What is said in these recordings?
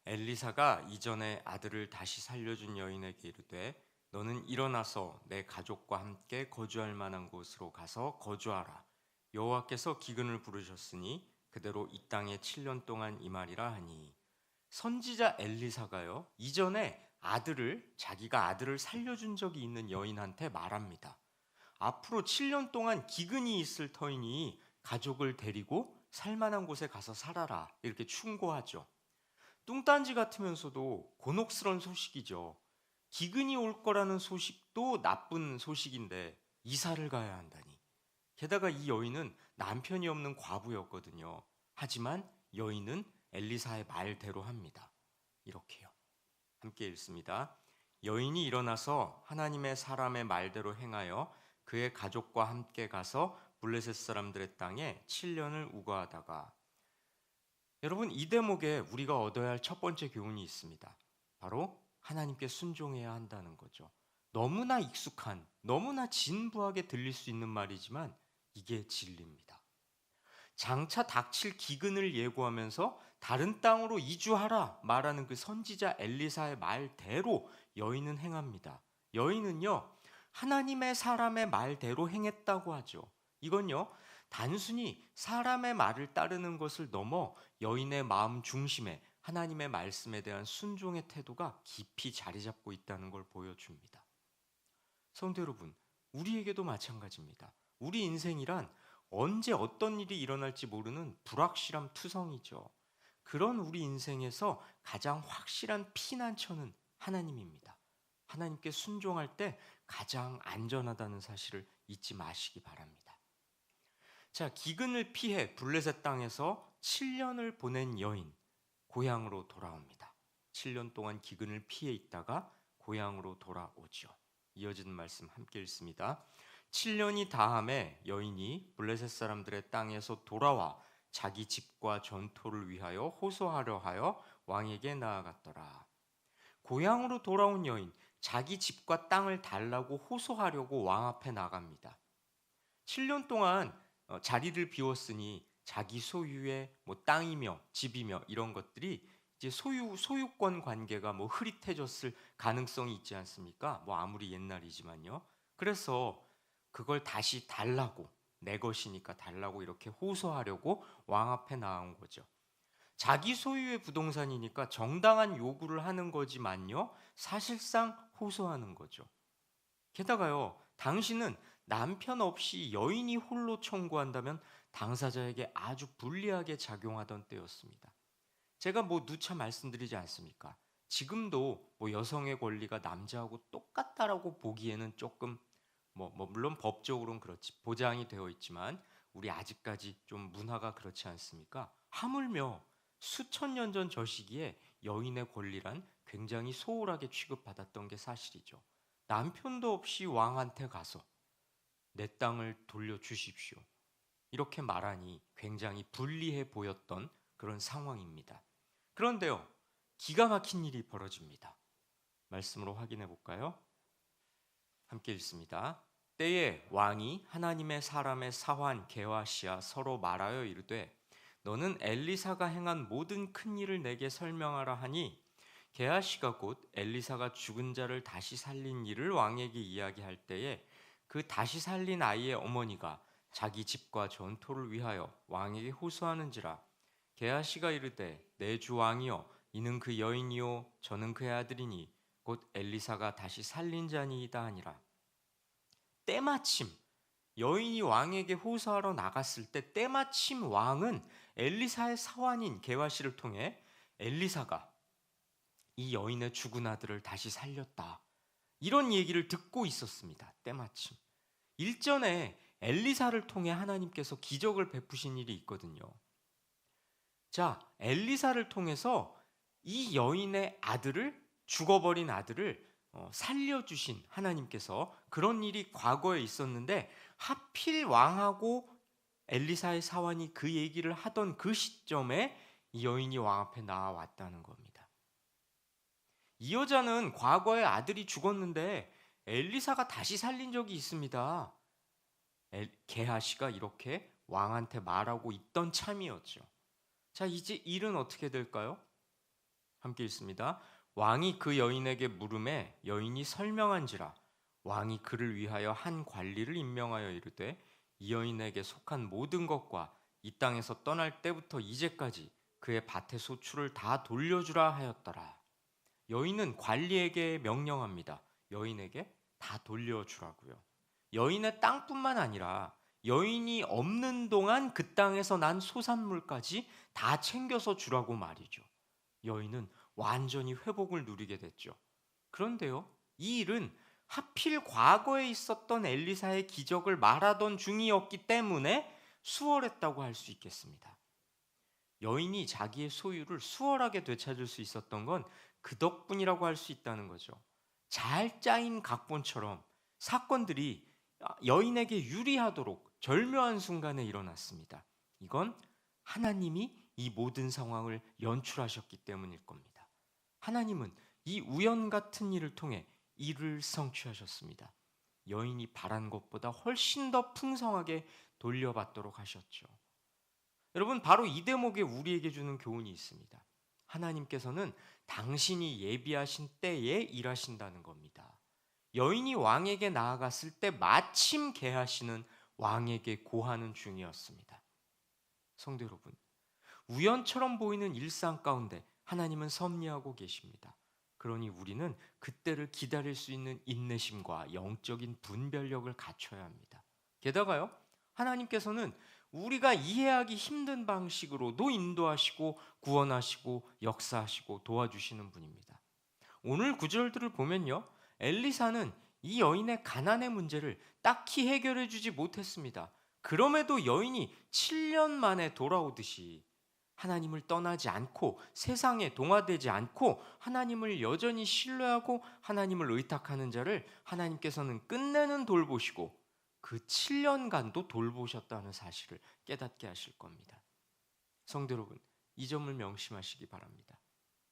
엘리사가 이전에 아들을 다시 살려준 여인에게 이르되 너는 일어나서 내 가족과 함께 거주할 만한 곳으로 가서 거주하라. 여호와께서 기근을 부르셨으니 그대로 이 땅에 7년 동안 임하리라 하니 선지자 엘리사가요 이전에 자기가 아들을 살려준 적이 있는 여인한테 말합니다. 앞으로 7년 동안 기근이 있을 터이니 가족을 데리고 살만한 곳에 가서 살아라 이렇게 충고하죠. 뚱딴지 같으면서도 곤혹스러운 소식이죠. 기근이 올 거라는 소식도 나쁜 소식인데 이사를 가야 한다니. 게다가 이 여인은 남편이 없는 과부였거든요. 하지만 여인은 엘리사의 말대로 합니다. 이렇게요. 함께 읽습니다. 여인이 일어나서 하나님의 사람의 말대로 행하여 그의 가족과 함께 가서 블레셋 사람들의 땅에 7년을 우거하다가 여러분 이 대목에 우리가 얻어야 할 첫 번째 교훈이 있습니다. 바로 하나님께 순종해야 한다는 거죠. 너무나 익숙한, 너무나 진부하게 들릴 수 있는 말이지만 이게 진리입니다. 장차 닥칠 기근을 예고하면서 다른 땅으로 이주하라 말하는 그 선지자 엘리사의 말대로 여인은 행합니다. 여인은요, 하나님의 사람의 말대로 행했다고 하죠. 이건요, 단순히 사람의 말을 따르는 것을 넘어 여인의 마음 중심에 하나님의 말씀에 대한 순종의 태도가 깊이 자리 잡고 있다는 걸 보여줍니다. 성도 여러분, 우리에게도 마찬가지입니다. 우리 인생이란 언제 어떤 일이 일어날지 모르는 불확실함 투성이죠. 그런 우리 인생에서 가장 확실한 피난처는 하나님입니다. 하나님께 순종할 때 가장 안전하다는 사실을 잊지 마시기 바랍니다. 자, 기근을 피해 블레셋 땅에서 7년을 보낸 여인, 고향으로 돌아옵니다. 7년 동안 기근을 피해 있다가 고향으로 돌아오죠. 이어지는 말씀 함께 읽습니다. 7년이 다함에 여인이 블레셋 사람들의 땅에서 돌아와 자기 집과 전토를 위하여 호소하려 하여 왕에게 나아갔더라. 고향으로 돌아온 여인, 자기 집과 땅을 달라고 호소하려고 왕 앞에 나갑니다. 7년 동안 자리를 비웠으니 자기 소유의 뭐 땅이며 집이며 이런 것들이 이제 소유권 관계가 뭐 흐릿해졌을 가능성이 있지 않습니까? 뭐 아무리 옛날이지만요. 그래서 그걸 다시 달라고 내 것이니까 달라고 이렇게 호소하려고 왕 앞에 나온 거죠. 자기 소유의 부동산이니까 정당한 요구를 하는 거지만요. 사실상 호소하는 거죠. 게다가요, 당신은 남편 없이 여인이 홀로 청구한다면 당사자에게 아주 불리하게 작용하던 때였습니다. 제가 뭐 누차 말씀드리지 않습니까? 지금도 뭐 여성의 권리가 남자하고 똑같다라고 보기에는 조금 물론 법적으로는 그렇지 보장이 되어 있지만 우리 아직까지 좀 문화가 그렇지 않습니까? 하물며 수천 년 전 저 시기에 여인의 권리란 굉장히 소홀하게 취급받았던 게 사실이죠. 남편도 없이 왕한테 가서 내 땅을 돌려주십시오. 이렇게 말하니 굉장히 불리해 보였던 그런 상황입니다. 그런데요, 기가 막힌 일이 벌어집니다. 말씀으로 확인해 볼까요? 함께 읽습니다. 때에 왕이 하나님의 사람의 사환 게하시와 서로 말하여 이르되 너는 엘리사가 행한 모든 큰 일을 내게 설명하라 하니 게하시가 곧 엘리사가 죽은 자를 다시 살린 일을 왕에게 이야기할 때에 그 다시 살린 아이의 어머니가 자기 집과 전토를 위하여 왕에게 호소하는지라 게하시가 이르되 내 주 왕이여 이는 그 여인이요 저는 그의 아들이니 곧 엘리사가 다시 살린 자니이다 하니라. 때마침 여인이 왕에게 호소하러 나갔을 때 때마침 왕은 엘리사의 사환인 게하시를 통해 엘리사가 이 여인의 죽은 아들을 다시 살렸다. 이런 얘기를 듣고 있었습니다. 때마침. 일전에 엘리사를 통해 하나님께서 기적을 베푸신 일이 있거든요. 자, 엘리사를 통해서 이 여인의 죽어버린 아들을 살려주신 하나님께서 그런 일이 과거에 있었는데 하필 왕하고 엘리사의 사환이 그 얘기를 하던 그 시점에 이 여인이 왕 앞에 나와왔다는 겁니다. 이 여자는 과거에 아들이 죽었는데 엘리사가 다시 살린 적이 있습니다. 게하시가 이렇게 왕한테 말하고 있던 참이었죠. 자, 이제 일은 어떻게 될까요? 함께 읽습니다. 왕이 그 여인에게 물음에 여인이 설명한지라 왕이 그를 위하여 한 관리를 임명하여 이르되 이 여인에게 속한 모든 것과 이 땅에서 떠날 때부터 이제까지 그의 밭의 소출을 다 돌려주라 하였더라. 여인은 관리에게 명령합니다. 여인에게 다 돌려주라고요. 여인의 땅뿐만 아니라 여인이 없는 동안 그 땅에서 난 소산물까지 다 챙겨서 주라고 말이죠. 여인은 완전히 회복을 누리게 됐죠. 그런데요, 이 일은 하필 과거에 있었던 엘리사의 기적을 말하던 중이었기 때문에 수월했다고 할 수 있겠습니다. 여인이 자기의 소유를 수월하게 되찾을 수 있었던 건 그 덕분이라고 할 수 있다는 거죠. 잘 짜인 각본처럼 사건들이 여인에게 유리하도록 절묘한 순간에 일어났습니다. 이건 하나님이 이 모든 상황을 연출하셨기 때문일 겁니다. 하나님은 이 우연 같은 일을 통해 일을 성취하셨습니다. 여인이 바란 것보다 훨씬 더 풍성하게 돌려받도록 하셨죠. 여러분, 바로 이 대목에 우리에게 주는 교훈이 있습니다. 하나님께서는 당신이 예비하신 때에 일하신다는 겁니다. 여인이 왕에게 나아갔을 때 마침 게하시는 왕에게 고하는 중이었습니다. 성도 여러분, 우연처럼 보이는 일상 가운데 하나님은 섭리하고 계십니다. 그러니 우리는 그때를 기다릴 수 있는 인내심과 영적인 분별력을 갖춰야 합니다. 게다가요, 하나님께서는 우리가 이해하기 힘든 방식으로도 인도하시고 구원하시고 역사하시고 도와주시는 분입니다. 오늘 구절들을 보면요, 엘리사는 이 여인의 가난의 문제를 딱히 해결해 주지 못했습니다. 그럼에도 여인이 7년 만에 돌아오듯이 하나님을 떠나지 않고 세상에 동화되지 않고 하나님을 여전히 신뢰하고 하나님을 의탁하는 자를 하나님께서는 끝내는 돌보시고 그 7년간도 돌보셨다는 사실을 깨닫게 하실 겁니다. 성도 여러분, 이 점을 명심하시기 바랍니다.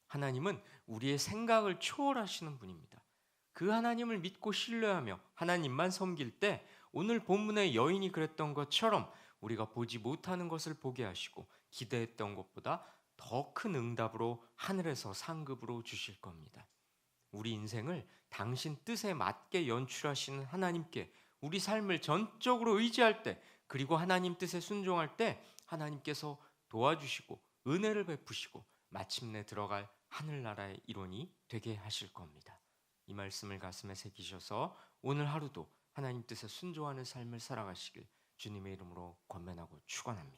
하나님은 우리의 생각을 초월하시는 분입니다. 그 하나님을 믿고 신뢰하며 하나님만 섬길 때 오늘 본문의 여인이 그랬던 것처럼 우리가 보지 못하는 것을 보게 하시고 기대했던 것보다 더 큰 응답으로 하늘에서 상급으로 주실 겁니다. 우리 인생을 당신 뜻에 맞게 연출하시는 하나님께 우리 삶을 전적으로 의지할 때, 그리고 하나님 뜻에 순종할 때 하나님께서 도와주시고 은혜를 베푸시고 마침내 들어갈 하늘나라의 일원이 되게 하실 겁니다. 이 말씀을 가슴에 새기셔서 오늘 하루도 하나님 뜻에 순종하는 삶을 살아가시길 주님의 이름으로 권면하고 축원합니다.